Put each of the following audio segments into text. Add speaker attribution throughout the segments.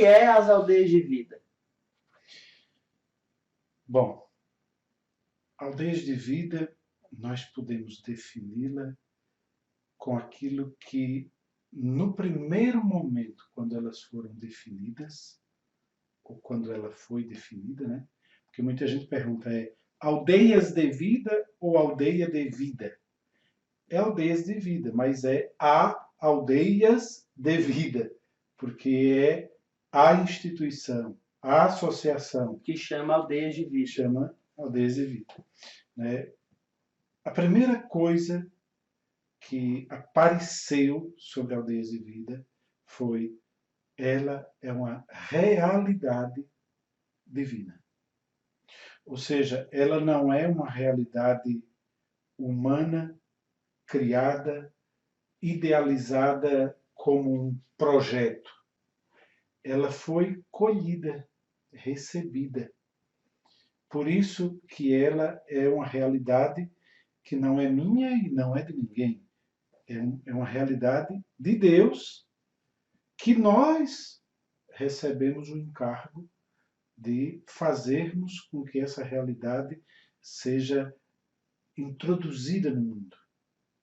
Speaker 1: que é as aldeias de vida?
Speaker 2: Bom, aldeias de vida, nós podemos defini-la com aquilo que, no primeiro momento, quando elas foram definidas, ou quando ela foi definida, né? Porque muita gente pergunta, aldeias de vida ou aldeia de vida? É aldeias de vida, mas é a aldeias de vida, porque é a instituição, a associação
Speaker 1: Que chama aldeias de vida.
Speaker 2: chama aldeias de vida. Né? A primeira coisa que apareceu sobre aldeias de vida foi ela é uma realidade divina. Ou seja, ela não é uma realidade humana, criada, idealizada como um projeto. Ela foi colhida, recebida. Por isso que ela é uma realidade que não é minha e não é de ninguém. É uma realidade de Deus que nós recebemos o encargo de fazermos com que essa realidade seja introduzida no mundo,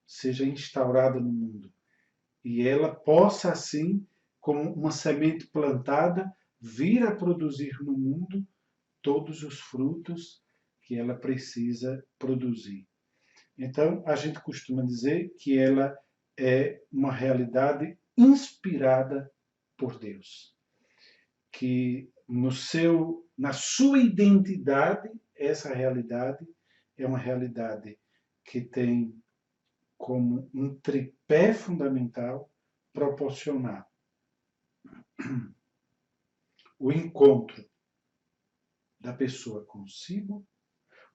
Speaker 2: seja instaurada no mundo. E ela possa, assim, como uma semente plantada, vir a produzir no mundo todos os frutos que ela precisa produzir. Então, a gente costuma dizer que ela é uma realidade inspirada por Deus, que na sua identidade, essa realidade é uma realidade que tem como um tripé fundamental proporcionar o encontro da pessoa consigo,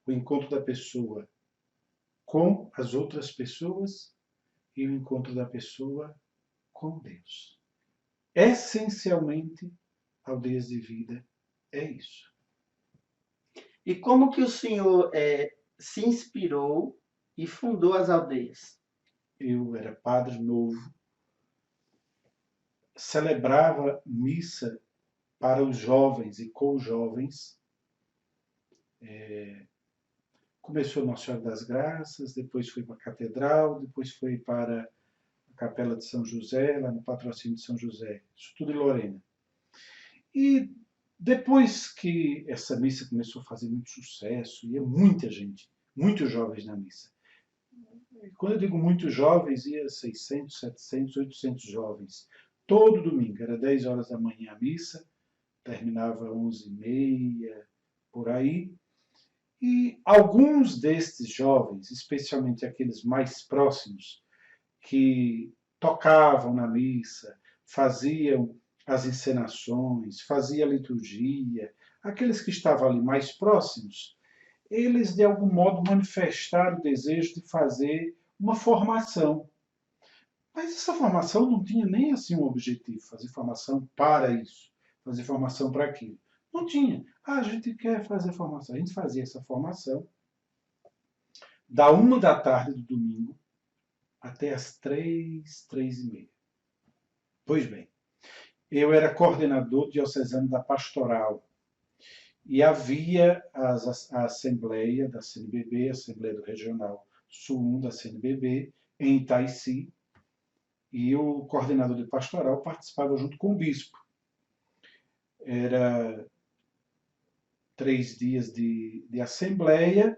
Speaker 2: o encontro da pessoa com as outras pessoas e o encontro da pessoa com Deus. Essencialmente, aldeias de vida é isso.
Speaker 1: E como que o senhor se inspirou e fundou as aldeias?
Speaker 2: Eu era padre novo, celebrava missa para os jovens e com os jovens. Começou Nossa Senhora das Graças, depois foi para a Catedral, depois foi para a Capela de São José, lá no Patrocínio de São José, isso tudo em Lorena. E depois que essa missa começou a fazer muito sucesso, ia muita gente, muitos jovens na missa. E quando eu digo muitos jovens, ia 600, 700, 800 jovens. Todo domingo, era 10 horas da manhã a missa, terminava 11h30, por aí. E alguns destes jovens, especialmente aqueles mais próximos, que tocavam na missa, faziam as encenações, faziam a liturgia, aqueles que estavam ali mais próximos, eles de algum modo manifestaram o desejo de fazer uma formação. Mas essa formação não tinha nem assim um objetivo, fazer formação para isso, fazer formação para aquilo. Não tinha. A gente quer fazer formação. A gente fazia essa formação da 1h da tarde do domingo até as 3, 3h30. Pois bem, eu era coordenador diocesano da pastoral e havia a assembleia da CNBB, a Assembleia do Regional Sul 1 da CNBB, em Itaici, e o coordenador de pastoral participava junto com o bispo. Era 3 dias de assembleia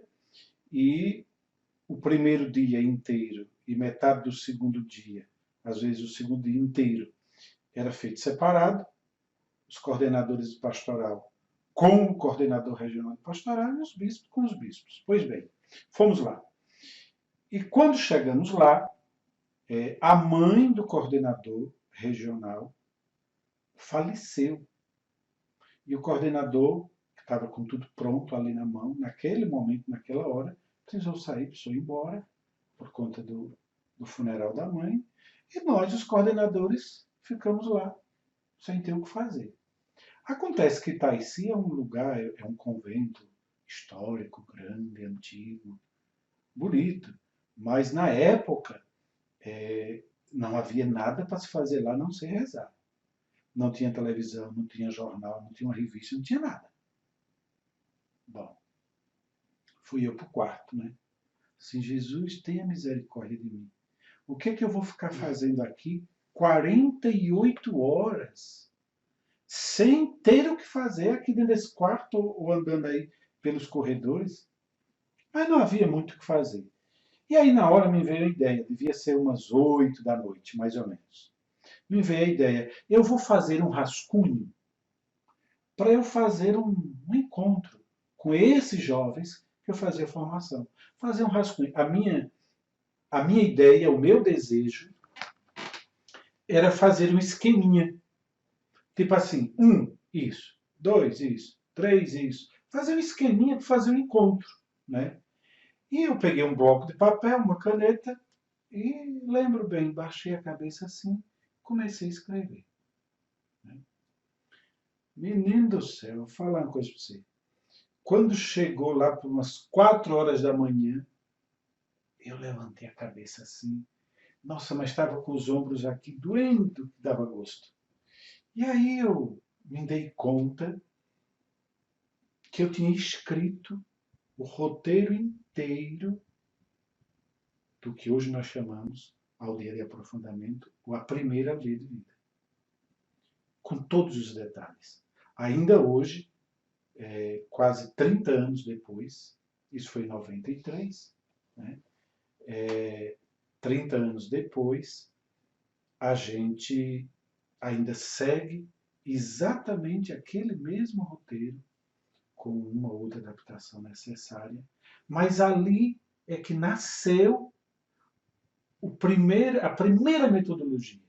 Speaker 2: e o primeiro dia inteiro e metade do segundo dia, às vezes o segundo dia inteiro, era feito separado, os coordenadores de pastoral com o coordenador regional de pastoral e os bispos com os bispos. Pois bem, fomos lá. E quando chegamos lá, a mãe do coordenador regional faleceu. E o coordenador, que estava com tudo pronto ali na mão, naquele momento, naquela hora, precisou sair, precisou ir embora, por conta do funeral da mãe. E nós, os coordenadores, ficamos lá, sem ter o que fazer. Acontece que Itaici é um lugar, é um convento histórico, grande, antigo, bonito. Mas na época não havia nada para se fazer lá, a não ser rezar. Não tinha televisão, não tinha jornal, não tinha uma revista, não tinha nada. Bom, fui eu para o quarto, né? Assim, Jesus, tenha misericórdia de mim. O que é que eu vou ficar fazendo aqui 48 horas sem ter o que fazer aqui dentro desse quarto ou andando aí pelos corredores? Mas não havia muito o que fazer. E aí na hora me veio a ideia, devia ser umas 8 da noite, mais ou menos. Me veio a ideia, eu vou fazer um rascunho para eu fazer um encontro com esses jovens que eu fazia formação. Fazer um rascunho. A minha ideia, o meu desejo, era fazer um esqueminha. Tipo assim, isso, 2, isso, 3, isso. Fazer um esqueminha para fazer um encontro, né? E eu peguei um bloco de papel, uma caneta, e lembro bem, baixei a cabeça assim, comecei a escrever. Né? Menino do céu, vou falar uma coisa para você. Quando chegou lá por umas 4 horas da manhã, eu levantei a cabeça assim. Nossa, mas estava com os ombros aqui doendo, que dava gosto. E aí eu me dei conta que eu tinha escrito o roteiro inteiro do que hoje nós chamamos aldeia de aprofundamento, ou a primeira aldeia de vida. Com todos os detalhes. Ainda hoje, quase 30 anos depois, isso foi em 93, né? 30 anos depois, a gente ainda segue exatamente aquele mesmo roteiro, com uma outra adaptação necessária, mas ali é que nasceu a primeira metodologia,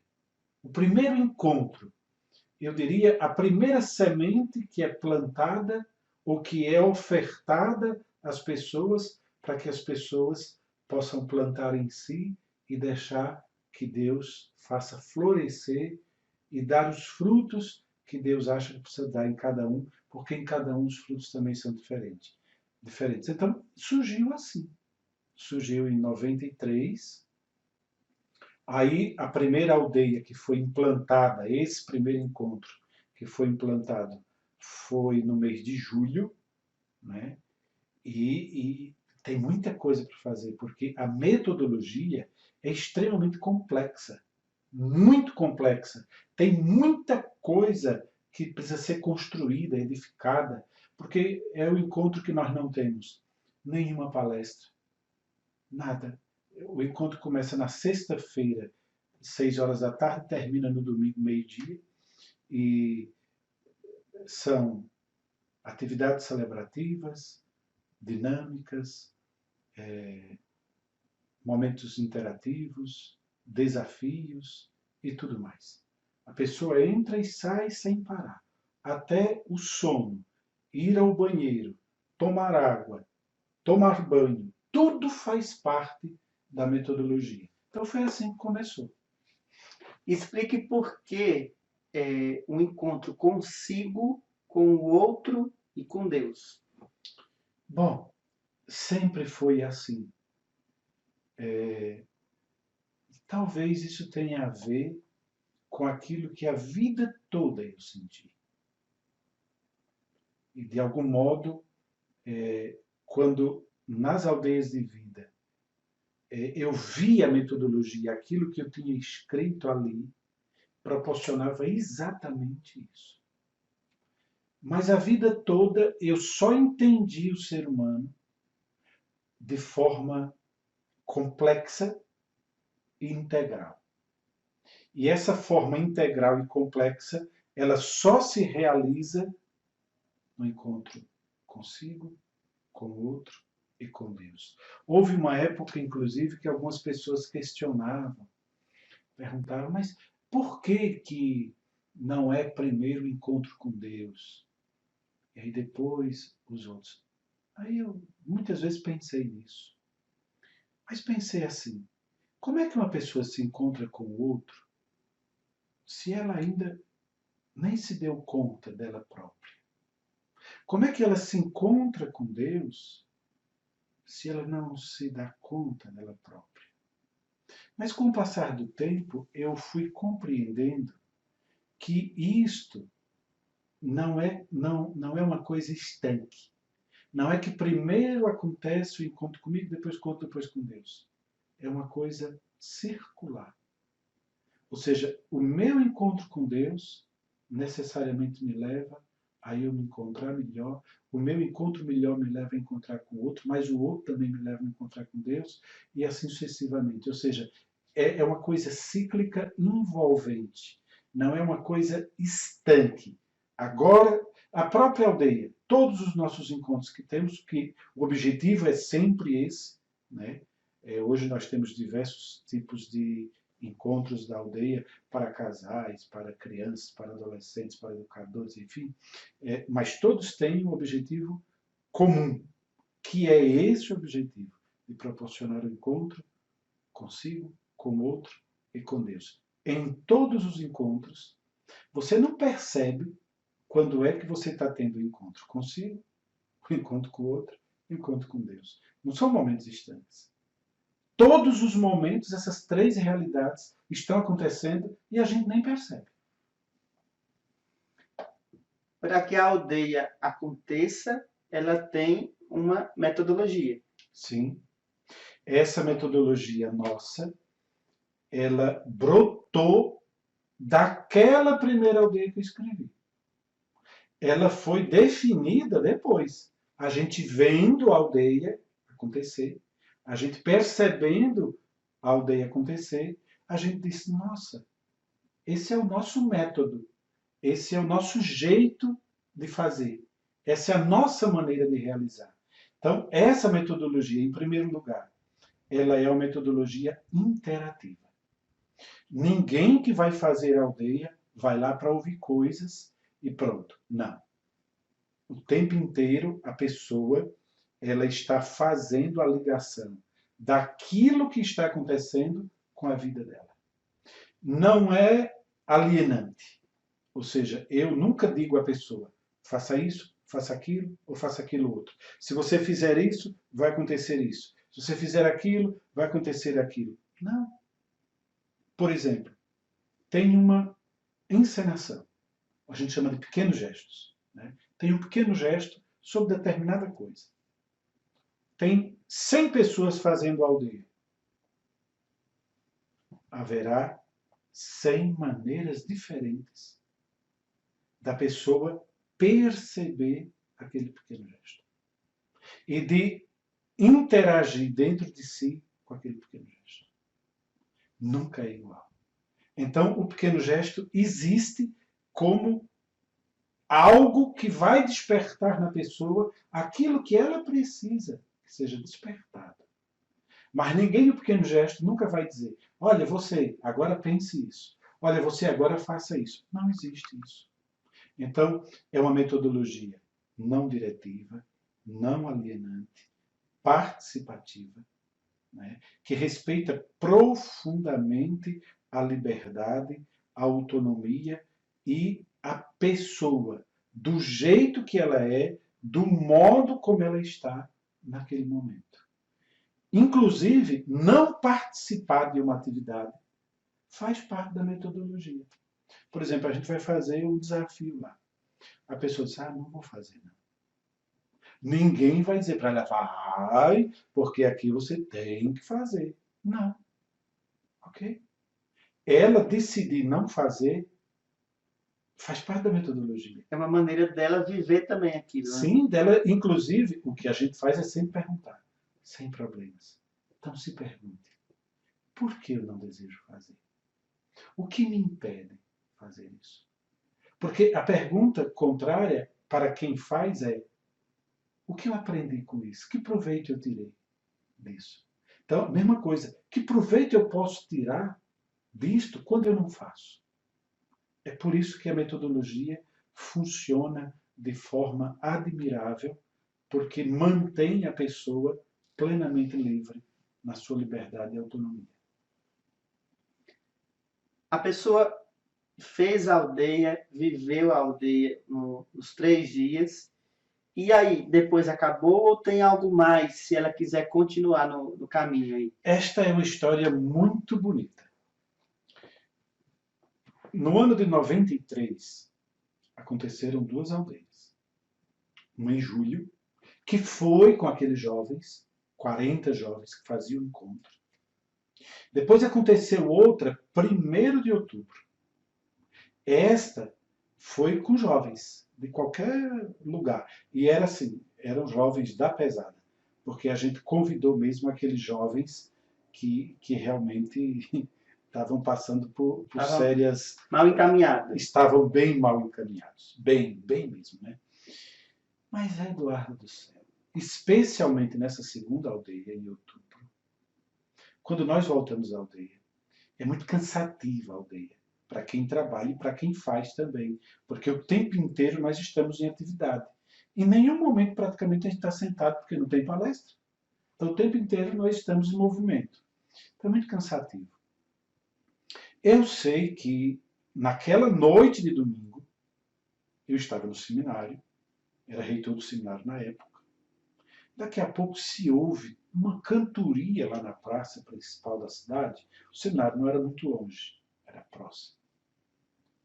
Speaker 2: o primeiro encontro. Eu diria a primeira semente que é plantada ou que é ofertada às pessoas para que as pessoas possam plantar em si e deixar que Deus faça florescer e dar os frutos que Deus acha que precisa dar em cada um, porque em cada um os frutos também são diferentes. Então, surgiu assim. Surgiu em 93. Aí, a primeira aldeia que foi implantada, esse primeiro encontro que foi implantado, foi no mês de julho, né? E tem muita coisa para fazer, porque a metodologia é extremamente complexa, muito complexa. Tem muita coisa que precisa ser construída, edificada, porque é o encontro que nós não temos. Nenhuma palestra, nada. O encontro começa na sexta-feira, 6 horas da tarde, termina no domingo, meio-dia, e são atividades celebrativas, dinâmicas, momentos interativos, desafios e tudo mais. A pessoa entra e sai sem parar. Até o sono, ir ao banheiro, tomar água, tomar banho, tudo faz parte da metodologia. Então foi assim que começou.
Speaker 1: Explique por que o encontro consigo, com o outro e com Deus.
Speaker 2: Bom, sempre foi assim. Talvez isso tenha a ver com aquilo que a vida toda eu senti. E de algum modo, quando nas aldeias de vida eu vi a metodologia, aquilo que eu tinha escrito ali, proporcionava exatamente isso. Mas a vida toda eu só entendi o ser humano de forma complexa e integral. E essa forma integral e complexa, ela só se realiza no encontro consigo, com o outro e com Deus. Houve uma época, inclusive, que algumas pessoas questionavam, perguntavam, mas por que que não é primeiro o encontro com Deus? E aí depois os outros. Aí eu muitas vezes pensei nisso. Mas pensei assim, como é que uma pessoa se encontra com o outro se ela ainda nem se deu conta dela própria? Como é que ela se encontra com Deus se ela não se dá conta dela própria? Mas com o passar do tempo, eu fui compreendendo que isto não é uma coisa estanque. Não é que primeiro acontece o encontro comigo, depois com Deus. É uma coisa circular. Ou seja, o meu encontro com Deus necessariamente me leva a eu me encontrar melhor. O meu encontro melhor me leva a encontrar com o outro, mas o outro também me leva a encontrar com Deus, e assim sucessivamente. Ou seja, é uma coisa cíclica envolvente. Não é uma coisa estanque. Agora, a própria aldeia, todos os nossos encontros que temos, que o objetivo é sempre esse, né? Hoje nós temos diversos tipos de encontros da aldeia para casais, para crianças, para adolescentes, para educadores, enfim. Mas todos têm um objetivo comum, que é esse objetivo, de proporcionar o encontro consigo, com o outro e com Deus. Em todos os encontros, você não percebe quando é que você está tendo o encontro consigo, o encontro com o outro, o encontro com Deus. Não são momentos distantes. Todos os momentos, essas três realidades estão acontecendo e a gente nem percebe.
Speaker 1: Para que a aldeia aconteça, ela tem uma metodologia.
Speaker 2: Sim. Essa metodologia nossa, ela brotou daquela primeira aldeia que eu escrevi. Ela foi definida depois. A gente vendo a aldeia acontecer, a gente percebendo a aldeia acontecer, a gente disse, nossa, esse é o nosso método, esse é o nosso jeito de fazer, essa é a nossa maneira de realizar. Então, essa metodologia, em primeiro lugar, ela é uma metodologia interativa. Ninguém que vai fazer aldeia vai lá para ouvir coisas e pronto. Não. O tempo inteiro a pessoa ela está fazendo a ligação daquilo que está acontecendo com a vida dela. Não é alienante. Ou seja, eu nunca digo à pessoa, faça isso, faça aquilo ou faça aquilo outro. Se você fizer isso, vai acontecer isso. Se você fizer aquilo, vai acontecer aquilo. Não. Por exemplo, tem uma encenação. A gente chama de pequenos gestos. Né? Tem um pequeno gesto sobre determinada coisa. Tem 100 pessoas fazendo a aldeia. Haverá 100 maneiras diferentes da pessoa perceber aquele pequeno gesto. E de interagir dentro de si com aquele pequeno gesto. Nunca é igual. Então, o pequeno gesto existe como algo que vai despertar na pessoa aquilo que ela precisa que seja despertado. Mas ninguém no pequeno gesto nunca vai dizer, olha, você agora pense isso. Olha, você agora faça isso. Não existe isso. Então, é uma metodologia não diretiva, não alienante, participativa, né, que respeita profundamente a liberdade, a autonomia e a pessoa, do jeito que ela é, do modo como ela está naquele momento. Inclusive, não participar de uma atividade faz parte da metodologia. Por exemplo, a gente vai fazer um desafio lá. A pessoa diz, não vou fazer não. Ninguém vai dizer para ela, vai, porque aqui você tem que fazer. Não. Ok? Ela decidir não fazer faz parte da metodologia.
Speaker 1: É uma maneira dela viver também aquilo. Né?
Speaker 2: Sim, dela, inclusive, o que a gente faz é sempre perguntar, sem problemas. Então se pergunte, por que eu não desejo fazer? O que me impede de fazer isso? Porque a pergunta contrária para quem faz é, o que eu aprendi com isso? Que proveito eu tirei disso? Então, mesma coisa, que proveito eu posso tirar disto quando eu não faço? É por isso que a metodologia funciona de forma admirável, porque mantém a pessoa plenamente livre na sua liberdade e autonomia.
Speaker 1: A pessoa fez a aldeia, viveu a aldeia nos 3 dias, e aí, depois acabou ou tem algo mais, se ela quiser continuar no caminho aí?
Speaker 2: Esta é uma história muito bonita. No ano de 93, aconteceram 2 aldeias. Uma em julho, que foi com aqueles jovens, 40 jovens que faziam encontro. Depois aconteceu outra, 1º de outubro. Esta foi com jovens, de qualquer lugar. E era assim, eram jovens da pesada. Porque a gente convidou mesmo aqueles jovens que realmente estavam passando por sérias...
Speaker 1: Mal encaminhados.
Speaker 2: Estavam bem mal encaminhados. Bem mesmo, né? Mas, Eduardo do céu, especialmente nessa segunda aldeia, em outubro, quando nós voltamos à aldeia, é muito cansativa a aldeia, para quem trabalha e para quem faz também, porque o tempo inteiro nós estamos em atividade. Em nenhum momento, praticamente, a gente está sentado, porque não tem palestra. Então, o tempo inteiro nós estamos em movimento. Então, é muito cansativo. Eu sei que, naquela noite de domingo, eu estava no seminário, era reitor do seminário na época. Daqui a pouco se ouve uma cantoria lá na praça principal da cidade. O seminário não era muito longe, era próximo.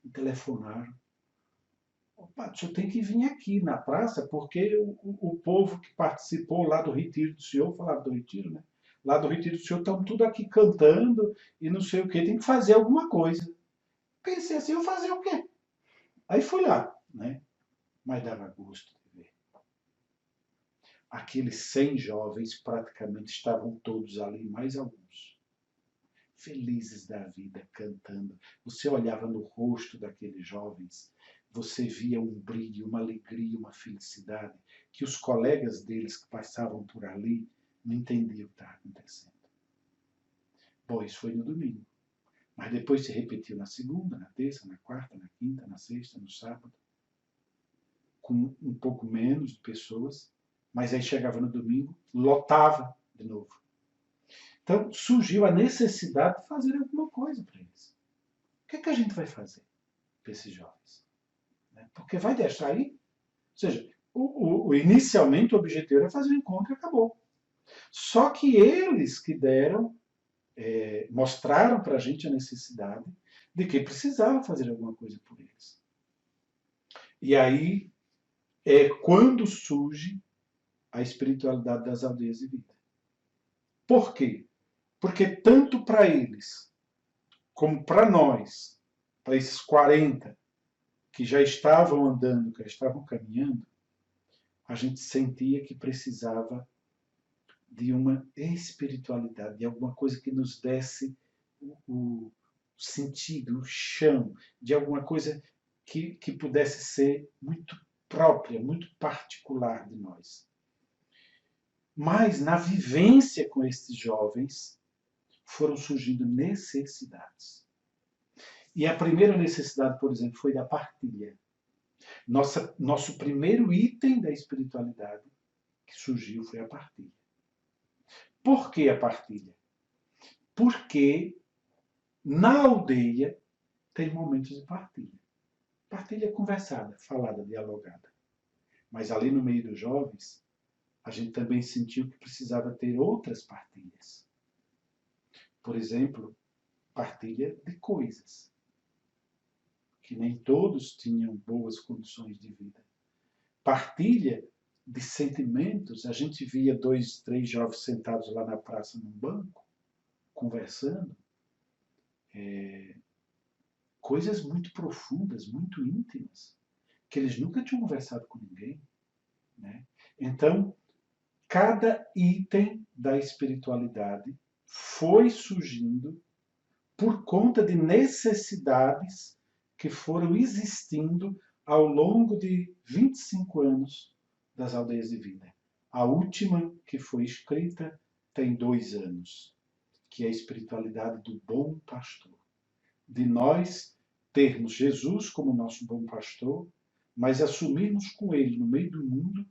Speaker 2: Me telefonaram. Opa, o senhor tem que vir aqui na praça, porque o povo que participou lá do retiro do senhor, falava do retiro, né? Lá do retiro do senhor estão tudo aqui cantando e não sei o quê, tem que fazer alguma coisa. Pensei assim, eu fazer o quê? Aí fui lá, né? Mas dava gosto de ver. Aqueles 100 jovens praticamente estavam todos ali, mais alguns. Felizes da vida, cantando. Você olhava no rosto daqueles jovens, você via um brilho, uma alegria, uma felicidade, que os colegas deles que passavam por ali não entendiam o que estava acontecendo. Bom, isso foi no domingo. Mas depois se repetiu na segunda, na terça, na quarta, na quinta, na sexta, no sábado. Com um pouco menos de pessoas, mas aí chegava no domingo, lotava de novo. Então surgiu a necessidade de fazer alguma coisa para eles. O que é que a gente vai fazer para esses jovens? Porque vai deixar aí? Ou seja, inicialmente o objetivo era fazer um encontro e acabou. Só que eles que deram, mostraram para a gente a necessidade de que precisava fazer alguma coisa por eles. E aí é quando surge a espiritualidade das aldeias de vida. Por quê? Porque tanto para eles, como para nós, para esses 40 que já estavam andando, que já estavam caminhando, a gente sentia que precisava de uma espiritualidade, de alguma coisa que nos desse o sentido, o chão, de alguma coisa que pudesse ser muito própria, muito particular de nós. Mas, na vivência com esses jovens, foram surgindo necessidades. E a primeira necessidade, por exemplo, foi da partilha. Nosso primeiro item da espiritualidade que surgiu foi a partilha. Por que a partilha? Porque na aldeia tem momentos de partilha. Partilha conversada, falada, dialogada. Mas ali no meio dos jovens, a gente também sentiu que precisava ter outras partilhas. Por exemplo, partilha de coisas. Que nem todos tinham boas condições de vida. Partilha de sentimentos. A gente via 2, 3 jovens sentados lá na praça num banco, conversando. Coisas muito profundas, muito íntimas, que eles nunca tinham conversado com ninguém. Né? Então, cada item da espiritualidade foi surgindo por conta de necessidades que foram existindo ao longo de 25 anos das aldeias de vida. A última que foi escrita tem 2 anos, que é a espiritualidade do bom pastor. De nós termos Jesus como nosso bom pastor, mas assumirmos com ele no meio do mundo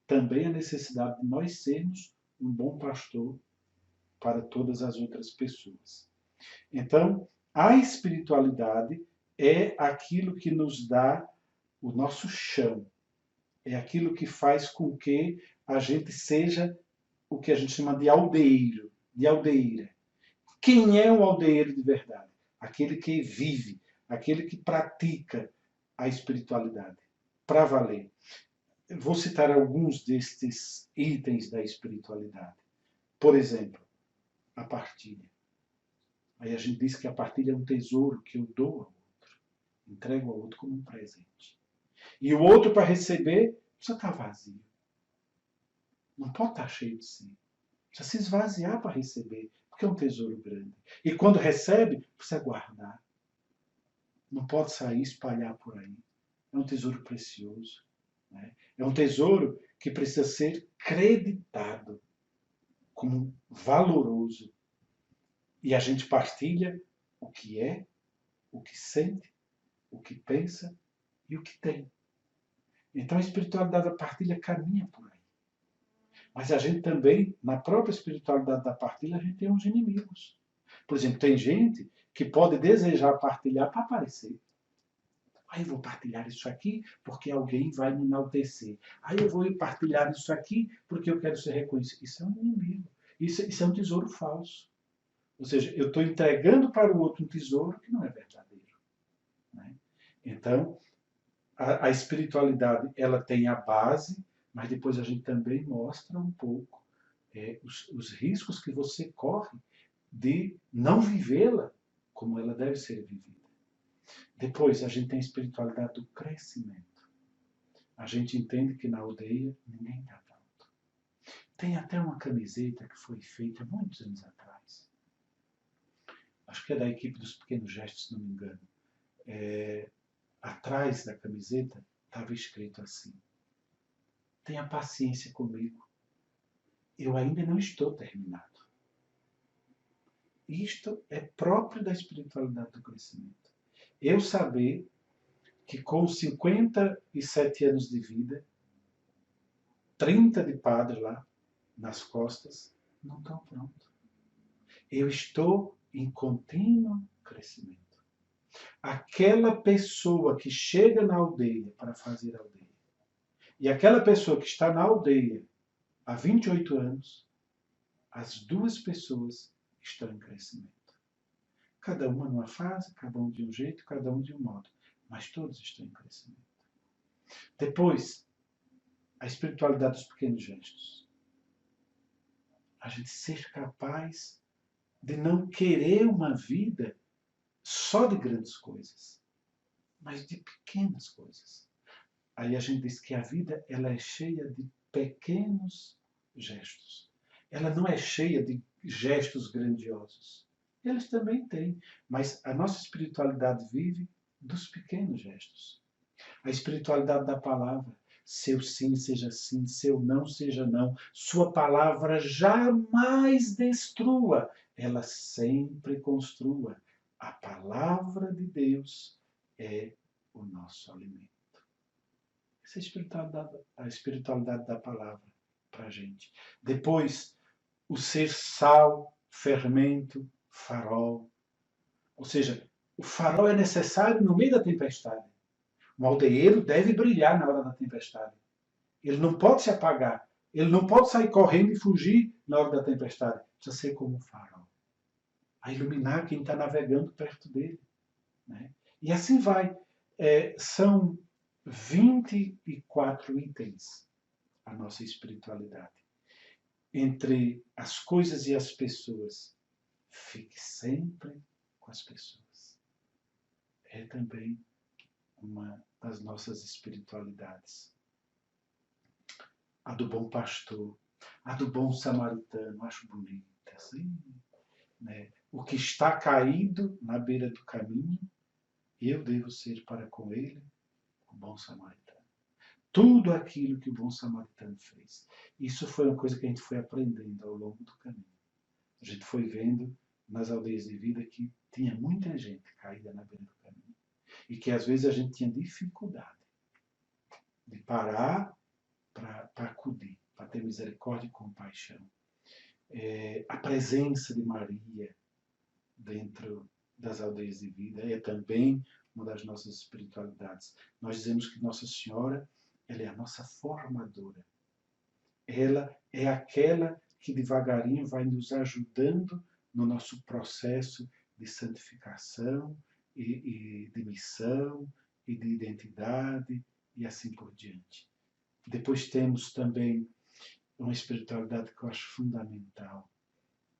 Speaker 2: também a necessidade de nós sermos um bom pastor para todas as outras pessoas. Então, a espiritualidade é aquilo que nos dá o nosso chão. É aquilo que faz com que a gente seja o que a gente chama de aldeeiro, de aldeira. Quem é um aldeeiro de verdade? Aquele que vive, aquele que pratica a espiritualidade, para valer. Vou citar alguns destes itens da espiritualidade. Por exemplo, a partilha. Aí a gente diz que a partilha é um tesouro que eu dou ao outro, entrego ao outro como um presente. E o outro, para receber, precisa estar vazio. Não pode estar cheio de si. Precisa se esvaziar para receber, porque é um tesouro grande. E quando recebe, precisa guardar. Não pode sair e espalhar por aí. É um tesouro precioso. Né? É um tesouro que precisa ser creditado como valoroso. E a gente partilha o que é, o que sente, o que pensa e o que tem. Então a espiritualidade da partilha caminha por aí. Mas a gente também, na própria espiritualidade da partilha, a gente tem uns inimigos. Por exemplo, tem gente que pode desejar partilhar para aparecer. Aí eu vou partilhar isso aqui porque alguém vai me enaltecer. Aí eu vou partilhar isso aqui porque eu quero ser reconhecido. Isso é um inimigo. Isso é um tesouro falso. Ou seja, eu estou entregando para o outro um tesouro que não é verdadeiro. Né? Então, a espiritualidade ela tem a base, mas depois a gente também mostra um pouco os riscos que você corre de não vivê-la como ela deve ser vivida. Depois a gente tem a espiritualidade do crescimento. A gente entende que na aldeia ninguém está pronto. Tem até uma camiseta que foi feita muitos anos atrás. Acho que é da equipe dos Pequenos Gestos, se não me engano. Atrás da camiseta estava escrito assim: tenha paciência comigo. Eu ainda não estou terminado. Isto é próprio da espiritualidade do crescimento. Eu saber que com 57 anos de vida, 30 de padre lá nas costas, não estão pronto. Eu estou em contínuo crescimento. Aquela pessoa que chega na aldeia para fazer aldeia e aquela pessoa que está na aldeia há 28 anos, as duas pessoas estão em crescimento. Cada uma numa fase, cada um de um jeito, cada um de um modo, mas todos estão em crescimento. Depois, a espiritualidade dos pequenos gestos. A gente ser capaz de não querer uma vida só de grandes coisas, mas de pequenas coisas. Aí a gente diz que a vida ela é cheia de pequenos gestos. Ela não é cheia de gestos grandiosos. Eles também têm, mas a nossa espiritualidade vive dos pequenos gestos. A espiritualidade da palavra. Seu sim seja sim, seu não seja não. Sua palavra jamais destrua, ela sempre construa. A palavra de Deus é o nosso alimento. Essa é a espiritualidade da palavra para a gente. Depois, o ser sal, fermento, farol. Ou seja, o farol é necessário no meio da tempestade. Um aldeieiro deve brilhar na hora da tempestade. Ele não pode se apagar. Ele não pode sair correndo e fugir na hora da tempestade. Precisa ser como um farol. A iluminar quem está navegando perto dele. Né? E assim vai. São 24 itens a nossa espiritualidade. Entre as coisas e as pessoas, fique sempre com as pessoas. É também uma das nossas espiritualidades. A do bom pastor, a do bom samaritano, acho bonita. Assim, né? O que está caído na beira do caminho, eu devo ser para com ele o bom samaritano. Tudo aquilo que o bom samaritano fez. Isso foi uma coisa que a gente foi aprendendo ao longo do caminho. A gente foi vendo nas aldeias de vida que tinha muita gente caída na beira do caminho. E que às vezes a gente tinha dificuldade de parar para acudir, para ter misericórdia e compaixão. A presença de Maria dentro das aldeias de vida é também uma das nossas espiritualidades. Nós dizemos que Nossa Senhora ela é a nossa formadora. Ela é aquela que devagarinho vai nos ajudando no nosso processo de santificação e de missão, e de identidade, e assim por diante. Depois temos também uma espiritualidade que eu acho fundamental,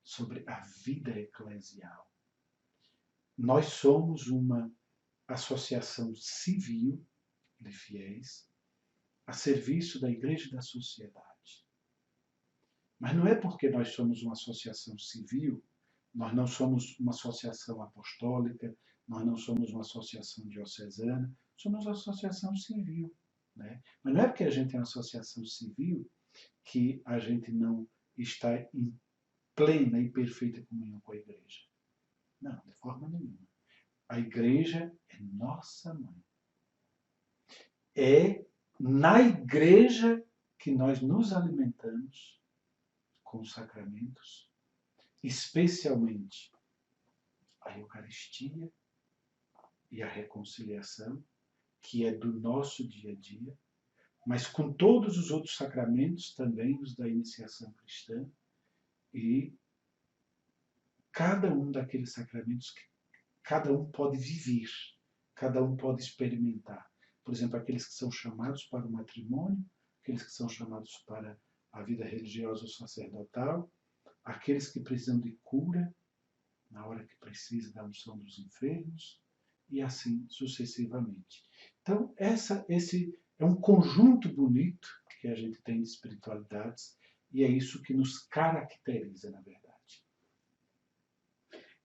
Speaker 2: sobre a vida eclesial. Nós somos uma associação civil de fiéis a serviço da Igreja e da sociedade. Mas não é porque nós somos uma associação civil, nós não somos uma associação apostólica, nós não somos uma associação diocesana, somos uma associação civil. Né? Mas não é porque a gente é uma associação civil que a gente não está em plena e perfeita comunhão com a Igreja. Não, de forma nenhuma. A Igreja é nossa mãe. É na Igreja que nós nos alimentamos com os sacramentos, especialmente a Eucaristia e a reconciliação, que é do nosso dia a dia, mas com todos os outros sacramentos também, os da iniciação cristã, e cada um daqueles sacramentos que cada um pode viver, cada um pode experimentar. Por exemplo, aqueles que são chamados para o matrimônio, aqueles que são chamados para a vida religiosa ou sacerdotal, aqueles que precisam de cura, na hora que precisa da unção dos enfermos, e assim sucessivamente. Então, esse é um conjunto bonito que a gente tem de espiritualidades, e é isso que nos caracteriza, na verdade.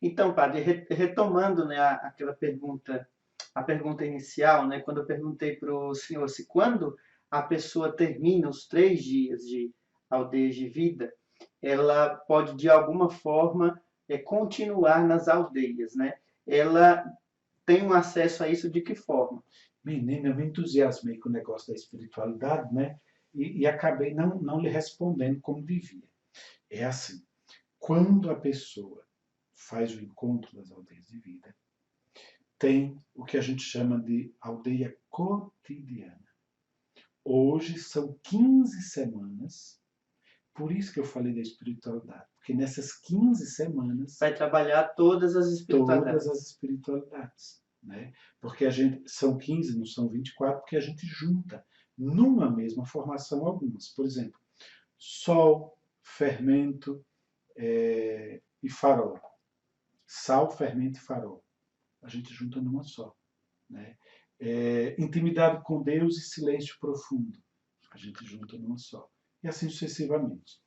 Speaker 1: Então, padre, retomando, né, aquela pergunta, a pergunta inicial, né, quando eu perguntei para o senhor se quando a pessoa termina os 3 dias de aldeias de vida, ela pode de alguma forma continuar nas aldeias, né? Ela tem um acesso a isso de que forma?
Speaker 2: Menina, eu me entusiasmei com o negócio da espiritualidade, né? E acabei não lhe respondendo como devia. É assim, quando a pessoa faz o encontro das aldeias de vida, tem o que a gente chama de aldeia cotidiana. Hoje são 15 semanas, por isso que eu falei da espiritualidade, porque nessas 15 semanas
Speaker 1: vai trabalhar todas as espiritualidades.
Speaker 2: Todas as espiritualidades. Né? Porque são 15, não são 24, porque a gente junta numa mesma formação algumas. Por exemplo, sol, fermento e farol. Sal, fermento e farol. A gente junta numa só. Né? Intimidade com Deus e silêncio profundo. A gente junta numa só. E assim sucessivamente.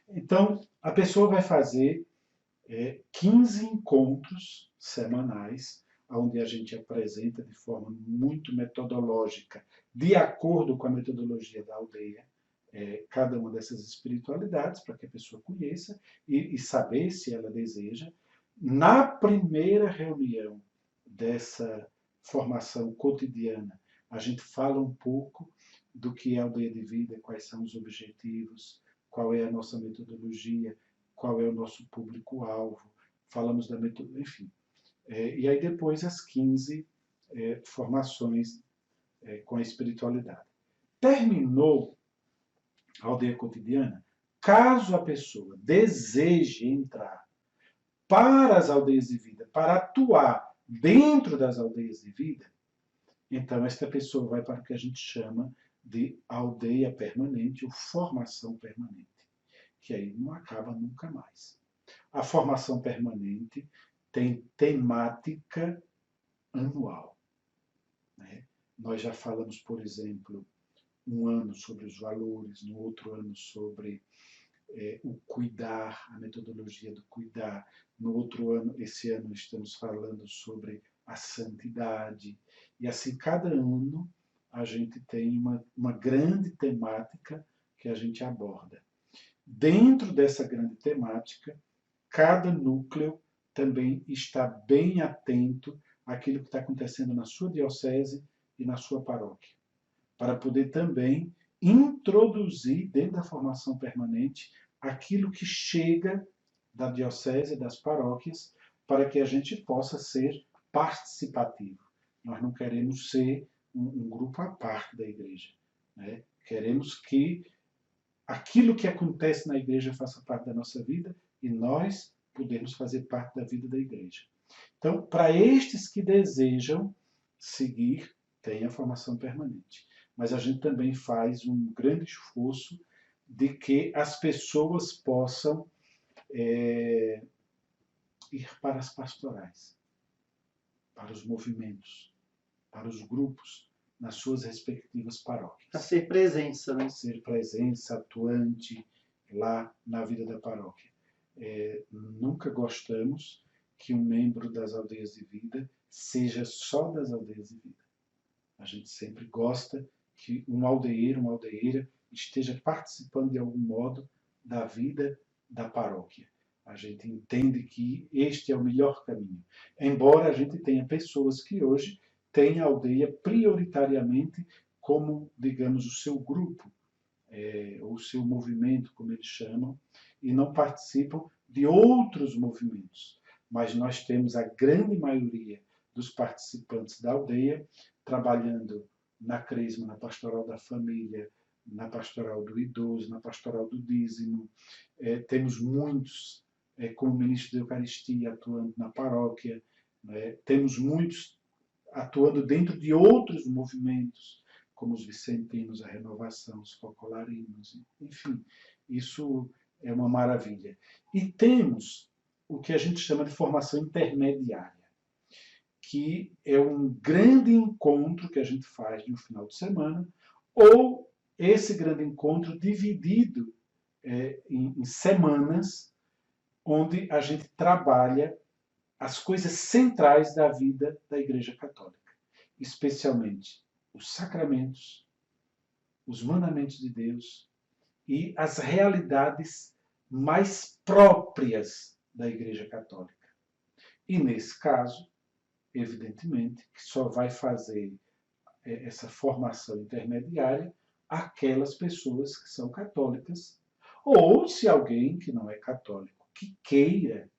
Speaker 2: Então, a pessoa vai fazer 15 encontros semanais, onde a gente apresenta de forma muito metodológica, de acordo com a metodologia da aldeia, cada uma dessas espiritualidades, para que a pessoa conheça e saber se ela deseja. Na primeira reunião dessa formação cotidiana, a gente fala um pouco do que é a aldeia de vida, quais são os objetivos, qual é a nossa metodologia, qual é o nosso público-alvo, falamos da metodologia, enfim. E aí depois as 15 formações com a espiritualidade. Terminou a aldeia cotidiana, caso a pessoa deseje entrar para as aldeias de vida, para atuar dentro das aldeias de vida, então esta pessoa vai para o que a gente chama de aldeia permanente ou formação permanente, que aí não acaba nunca mais. A formação permanente tem temática anual. Né? Nós já falamos, por exemplo, um ano sobre os valores, no outro ano sobre o cuidar, a metodologia do cuidar, no outro ano, esse ano, estamos falando sobre a santidade, e assim cada ano a gente tem uma grande temática que a gente aborda. Dentro dessa grande temática, cada núcleo também está bem atento àquilo que está acontecendo na sua diocese e na sua paróquia, para poder também introduzir dentro da formação permanente aquilo que chega da diocese e das paróquias, para que a gente possa ser participativo. Nós não queremos ser um grupo à parte da igreja. Né? Queremos que aquilo que acontece na igreja faça parte da nossa vida e nós podemos fazer parte da vida da igreja. Então, para estes que desejam seguir, tem a formação permanente. Mas a gente também faz um grande esforço de que as pessoas possam ir para as pastorais, para os movimentos, para os grupos, nas suas respectivas paróquias.
Speaker 1: Para ser presença, né?
Speaker 2: Ser presença, atuante lá na vida da paróquia. Nunca gostamos que um membro das aldeias de vida seja só das aldeias de vida. A gente sempre gosta que um aldeeiro, uma aldeeira esteja participando de algum modo da vida da paróquia. A gente entende que este é o melhor caminho. Embora a gente tenha pessoas que hoje têm a aldeia prioritariamente como, digamos, o seu grupo, ou o seu movimento, como eles chamam, e não participam de outros movimentos. Mas nós temos a grande maioria dos participantes da aldeia trabalhando na Crisma, na Pastoral da Família, na Pastoral do Idoso, na Pastoral do Dízimo. Temos muitos como ministro da Eucaristia atuando na paróquia. Temos muitos atuando dentro de outros movimentos, como os vicentinos, a renovação, os focolarinos, enfim, isso é uma maravilha. E temos o que a gente chama de formação intermediária, que é um grande encontro que a gente faz no final de semana, ou esse grande encontro dividido em semanas, onde a gente trabalha as coisas centrais da vida da Igreja Católica, especialmente os sacramentos, os mandamentos de Deus e as realidades mais próprias da Igreja Católica. E nesse caso, evidentemente, que só vai fazer essa formação intermediária aquelas pessoas que são católicas, ou se alguém que não é católico que queira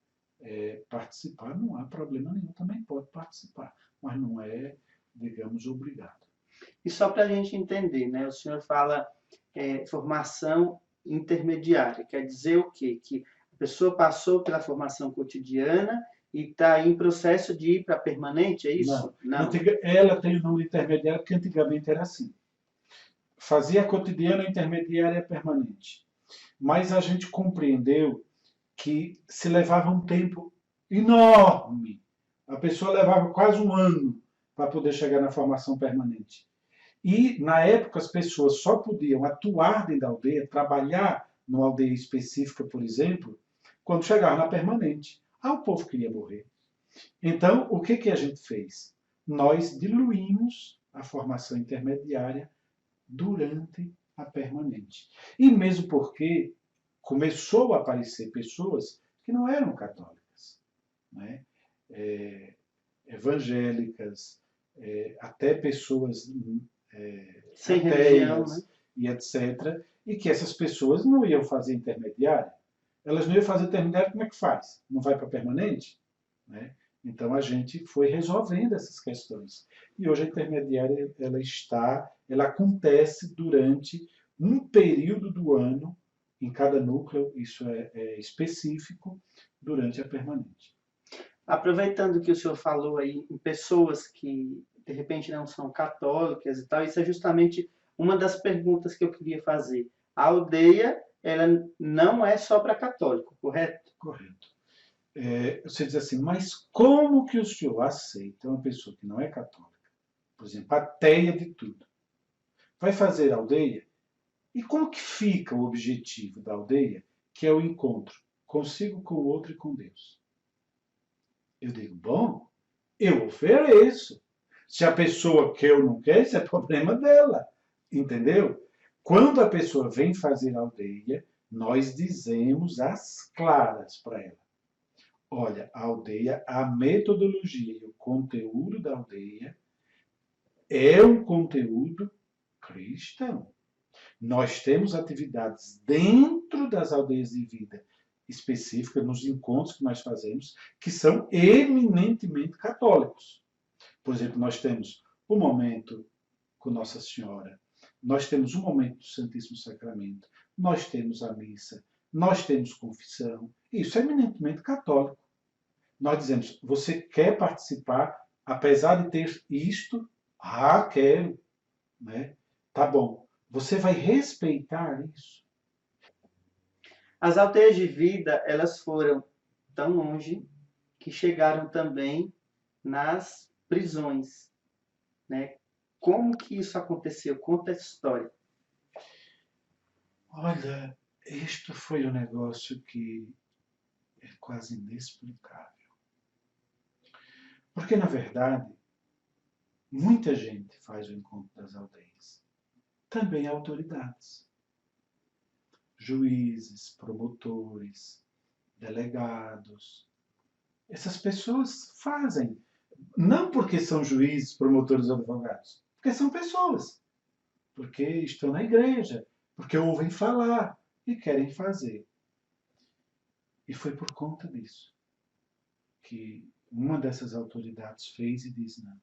Speaker 2: participar, não há problema nenhum, também pode participar, mas não é, digamos, obrigado.
Speaker 1: E só para a gente entender, né? O senhor fala formação intermediária, quer dizer o quê? Que a pessoa passou pela formação cotidiana e está em processo de ir para permanente, é isso?
Speaker 2: Não. Ela tem o nome intermediário porque antigamente era assim. Fazia cotidiana, intermediária e permanente. Mas a gente compreendeu que se levava um tempo enorme. A pessoa levava quase um ano para poder chegar na formação permanente. E, na época, as pessoas só podiam atuar dentro da aldeia, trabalhar numa aldeia específica, por exemplo, quando chegavam na permanente. O povo queria morrer. Então, o que a gente fez? Nós diluímos a formação intermediária durante a permanente. E mesmo porque começou a aparecer pessoas que não eram católicas, né? Evangélicas, até pessoas
Speaker 1: sem religião, né?
Speaker 2: E etc. E que essas pessoas não iam fazer intermediária. Elas não iam fazer intermediária, como é que faz? Não vai para permanente? Né? Então a gente foi resolvendo essas questões. E hoje a intermediária ela acontece durante um período do ano, em cada núcleo, isso é específico, durante a permanente.
Speaker 1: Aproveitando que o senhor falou aí em pessoas que de repente não são católicas e tal, isso é justamente uma das perguntas que eu queria fazer. A aldeia, ela não é só para católico, correto?
Speaker 2: Correto. Você diz assim, mas como que o senhor aceita uma pessoa que não é católica, por exemplo, ateia de tudo, vai fazer aldeia? E como que fica o objetivo da aldeia, que é o encontro consigo, com o outro e com Deus? Eu digo, bom, eu ofereço. Se a pessoa quer ou não quer, isso é problema dela. Entendeu? Quando a pessoa vem fazer aldeia, nós dizemos às claras para ela. Olha, a aldeia, a metodologia e o conteúdo da aldeia é um conteúdo cristão. Nós temos atividades dentro das aldeias de vida específicas, nos encontros que nós fazemos, que são eminentemente católicos. Por exemplo, nós temos o momento com Nossa Senhora, nós temos o momento do Santíssimo Sacramento, nós temos a missa, nós temos confissão. Isso é eminentemente católico. nós dizemos, você quer participar, apesar de ter isto? Ah, quero, né? Tá bom. Você vai respeitar isso?
Speaker 1: As aldeias de vida, elas foram tão longe que chegaram também nas prisões, né? Como que isso aconteceu? Conta a história.
Speaker 2: Olha, isto foi um negócio que é quase inexplicável. Porque, na verdade, muita gente faz o encontro das aldeias. Também autoridades. Juízes, promotores, delegados. Essas pessoas fazem. Não porque são juízes, promotores ou advogados. Porque são pessoas. Porque estão na igreja. Porque ouvem falar e querem fazer. E foi por conta disso que uma dessas autoridades fez e disse: não,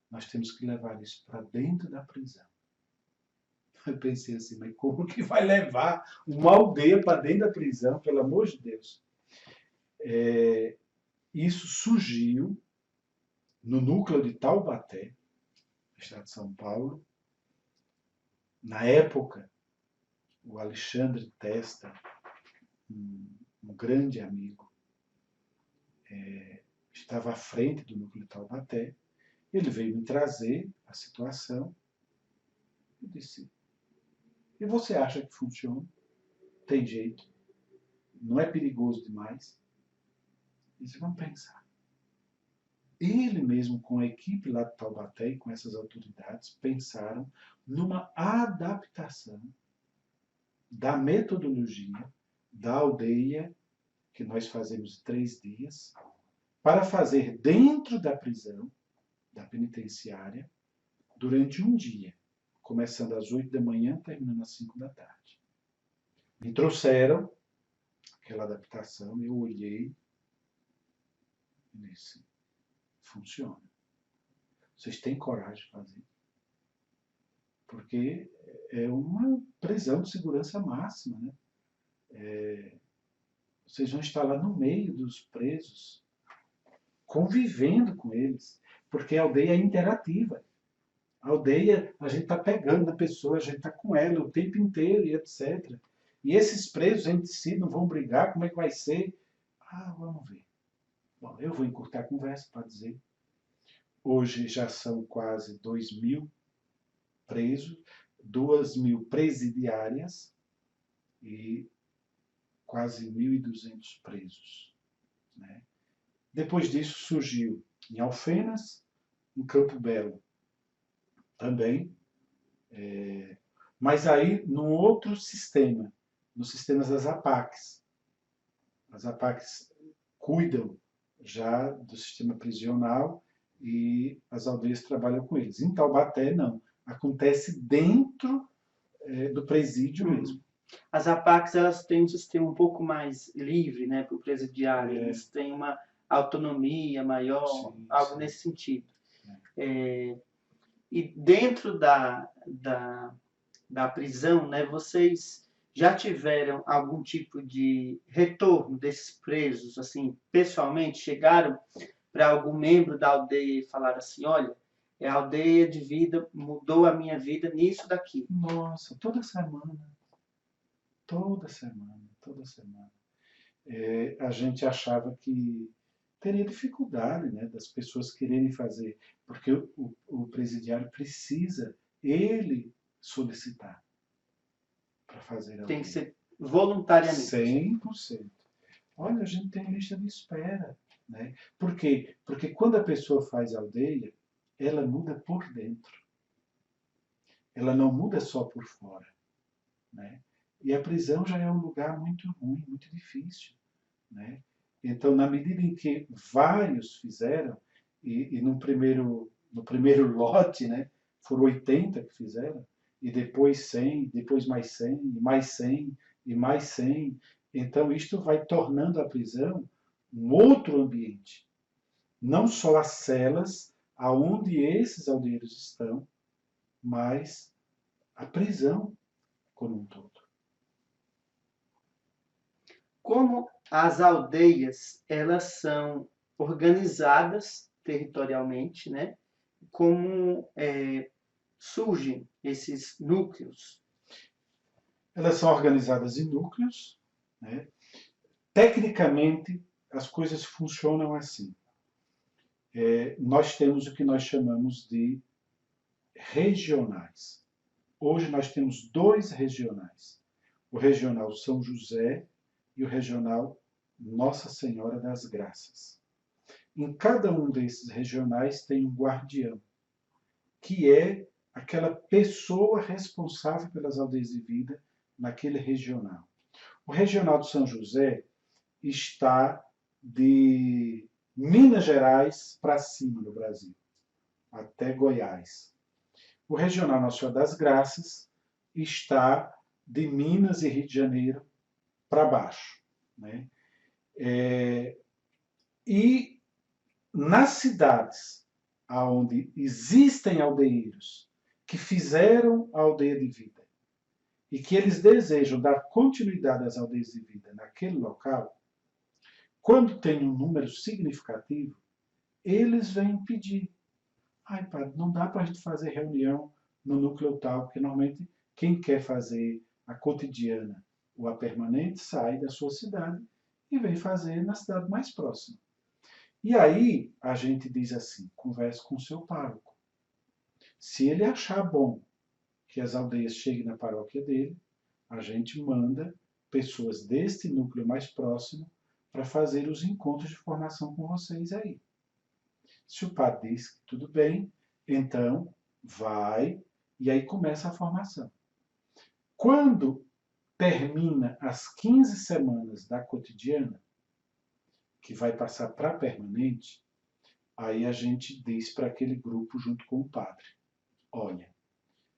Speaker 2: nós temos que levar isso para dentro da prisão. Eu pensei assim, mas como que vai levar uma aldeia para dentro da prisão, pelo amor de Deus? Isso surgiu no núcleo de Taubaté, no estado de São Paulo. Na época, o Alexandre Testa, um grande amigo, estava à frente do núcleo de Taubaté. Ele veio me trazer a situação. Eu disse: e você acha que funciona? Tem jeito? Não é perigoso demais? Eu disse: vamos pensar. Ele mesmo, com a equipe lá de Taubaté e com essas autoridades, pensaram numa adaptação da metodologia da aldeia, que nós fazemos em 3 dias, para fazer dentro da prisão, da penitenciária, durante um dia, começando às 8 da manhã, terminando às 5 da tarde. Me trouxeram aquela adaptação, eu olhei e disse: funciona. Vocês têm coragem de fazer? Porque é uma prisão de segurança máxima, né? Vocês vão estar lá no meio dos presos, convivendo com eles, porque a aldeia é interativa. A aldeia, a gente está pegando a pessoa, a gente está com ela o tempo inteiro e etc. E esses presos entre si não vão brigar, como é que vai ser? Ah, vamos ver. Bom, eu vou encurtar a conversa para dizer. Hoje já são quase 2.000 presos, 2.000 presidiárias e quase 1.200 presos, né? Depois disso surgiu em Alfenas, em Campo Belo também, mas aí num outro sistema, nos sistemas das APACs. As APACs cuidam já do sistema prisional e as aldeias trabalham com eles. Em Taubaté, não. Acontece dentro do presídio mesmo.
Speaker 1: As APACs, elas têm um sistema um pouco mais livre, né, para o presidiário. Eles têm uma autonomia maior,
Speaker 2: Sim,
Speaker 1: algo
Speaker 2: sim.
Speaker 1: nesse sentido. E dentro da prisão, né, vocês já tiveram algum tipo de retorno desses presos, assim, pessoalmente? Chegaram para algum membro da aldeia e falaram assim: olha, a aldeia de vida mudou a minha vida nisso daqui.
Speaker 2: Nossa, toda semana. Toda semana, toda semana. A gente achava que teria dificuldade, né, das pessoas quererem fazer, porque o presidiário precisa ele solicitar para fazer a
Speaker 1: Tem que
Speaker 2: aldeia.
Speaker 1: ser voluntariamente.
Speaker 2: 100%. Olha, a gente tem lista de espera, né? Por quê? Porque quando a pessoa faz aldeia, ela muda por dentro. Ela não muda só por fora, né? E a prisão já é um lugar muito ruim, muito difícil, né? Então, na medida em que vários fizeram, e no primeiro lote, né, foram 80 que fizeram, e depois 100, depois mais 100, e mais 100, e mais 100. Então, isto vai tornando a prisão um outro ambiente. Não só as celas aonde esses aldeeiros estão, mas a prisão como um todo.
Speaker 1: Como as aldeias, elas são organizadas territorialmente, né? Como surgem esses núcleos?
Speaker 2: Elas são organizadas em núcleos, né? Tecnicamente, as coisas funcionam assim. Nós temos o que nós chamamos de regionais. Hoje nós temos 2 regionais. O regional São José e o regional Nossa Senhora das Graças. Em cada um desses regionais tem um guardião, que é aquela pessoa responsável pelas aldeias de vida naquele regional. O regional de São José está de Minas Gerais para cima no Brasil, até Goiás. O regional Nossa Senhora das Graças está de Minas e Rio de Janeiro para baixo, né? E nas cidades onde existem aldeeiros que fizeram a aldeia de vida e que eles desejam dar continuidade às aldeias de vida naquele local, quando tem um número significativo, eles vêm pedir. Ai, padre, não dá para a gente fazer reunião no núcleo tal, porque normalmente quem quer fazer a cotidiana ou a permanente sai da sua cidade e vem fazer na cidade mais próxima. E aí a gente diz assim, converse com o seu pároco. Se ele achar bom que as aldeias cheguem na paróquia dele, a gente manda pessoas deste núcleo mais próximo para fazer os encontros de formação com vocês aí. Se o padre diz que tudo bem, então vai e aí começa a formação. Quando termina as 15 semanas da cotidiana, que vai passar para permanente, aí a gente diz para aquele grupo junto com o padre, olha,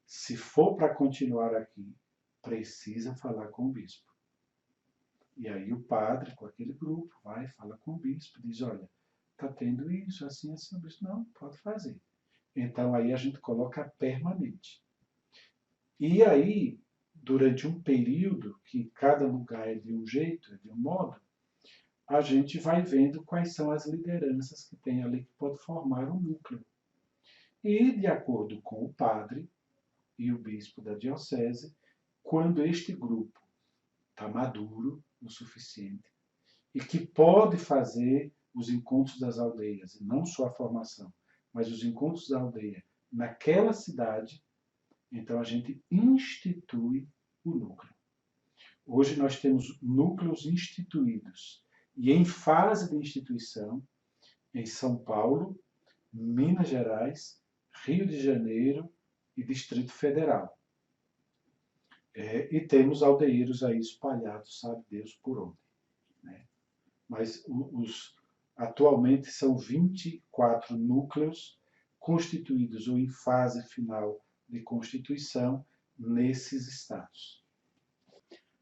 Speaker 2: se for para continuar aqui, precisa falar com o bispo. E aí o padre, com aquele grupo, vai, fala com o bispo, diz, olha, está tendo isso, assim, assim, o bispo, não, pode fazer. Então aí a gente coloca permanente. E aí, durante um período, que cada lugar é de um jeito, é de um modo, a gente vai vendo quais são as lideranças que tem ali que pode formar um núcleo. E, de acordo com o padre e o bispo da diocese, quando este grupo está maduro o suficiente e que pode fazer os encontros das aldeias, e não só a formação, mas os encontros da aldeia naquela cidade, então a gente institui o núcleo. Hoje nós temos núcleos instituídos e em fase de instituição em São Paulo, Minas Gerais, Rio de Janeiro e Distrito Federal. E temos aldeeiros aí espalhados, sabe Deus por onde. Né? Mas atualmente são 24 núcleos constituídos ou em fase final de constituição nesses estados.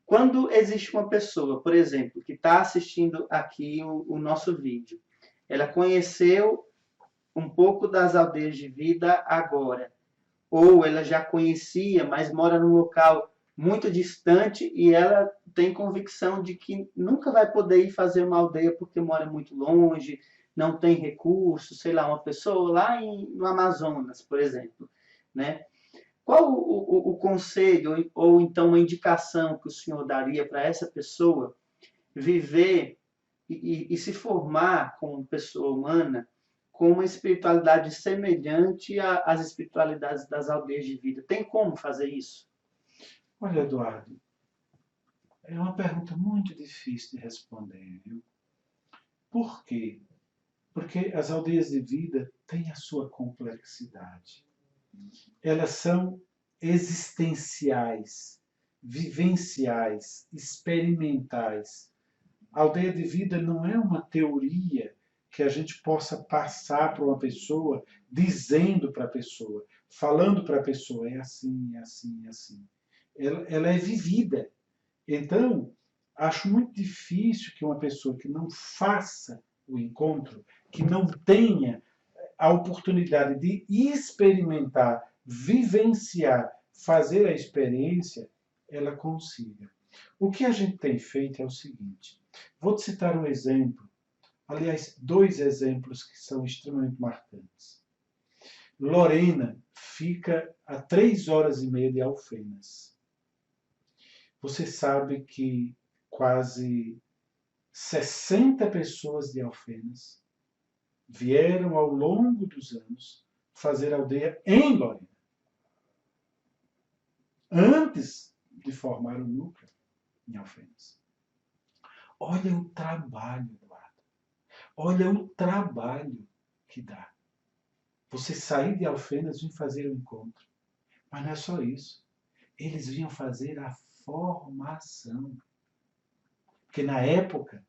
Speaker 1: Quando existe uma pessoa, por exemplo, que está assistindo aqui o nosso vídeo, ela conheceu um pouco das aldeias de vida agora, ou ela já conhecia, mas mora num local muito distante e ela tem convicção de que nunca vai poder ir fazer uma aldeia porque mora muito longe, não tem recursos, sei lá, uma pessoa lá no Amazonas, por exemplo, né? Qual o conselho ou então uma indicação que o senhor daria para essa pessoa viver e se formar como pessoa humana com uma espiritualidade semelhante às espiritualidades das aldeias de vida? Tem como fazer isso?
Speaker 2: Olha, Eduardo, é uma pergunta muito difícil de responder, viu? Por quê? Porque as aldeias de vida têm a sua complexidade. Elas são existenciais, vivenciais, experimentais. A aldeia de vida não é uma teoria que a gente possa passar para uma pessoa, dizendo para a pessoa, falando para a pessoa, é assim, é assim, é assim. Ela é vivida. Então, acho muito difícil que uma pessoa que não faça o encontro, que não tenha a oportunidade de experimentar, vivenciar, fazer a experiência, ela consiga. O que a gente tem feito é o seguinte. Vou te citar um exemplo. Aliás, dois exemplos que são extremamente marcantes. Lorena fica a 3 horas e meia de Alfenas. Você sabe que quase 60 pessoas de Alfenas vieram ao longo dos anos fazer aldeia em Lorena, antes de formar o núcleo em Alfenas. Olha o trabalho, Eduardo. Olha o trabalho que dá. Você sair de Alfenas e vir fazer o encontro. Mas não é só isso. Eles vinham fazer a formação. Porque na época,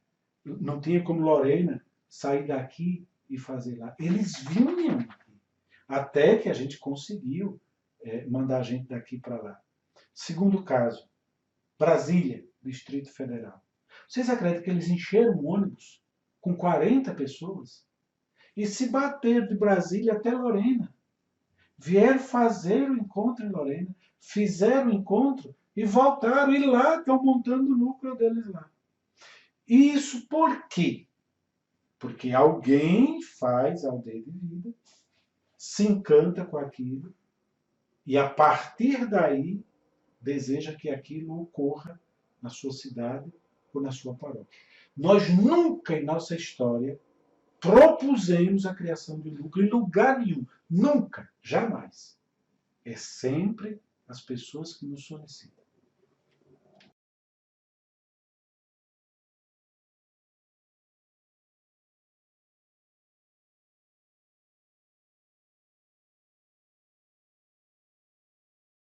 Speaker 2: não tinha como Lorena sair daqui e fazer lá. Eles vinham aqui. Até que a gente conseguiu mandar a gente daqui para lá. Segundo caso, Brasília, Distrito Federal. Vocês acreditam que eles encheram um ônibus com 40 pessoas e se bateram de Brasília até Lorena? Vieram fazer o encontro em Lorena, fizeram o encontro e voltaram. E lá estão montando o núcleo deles lá. E isso por quê? Porque alguém faz aldeia de vida, se encanta com aquilo e a partir daí deseja que aquilo ocorra na sua cidade ou na sua paróquia. Nós nunca em nossa história propusemos a criação de um núcleo em lugar nenhum. Nunca, jamais. É sempre as pessoas que nos solicitam.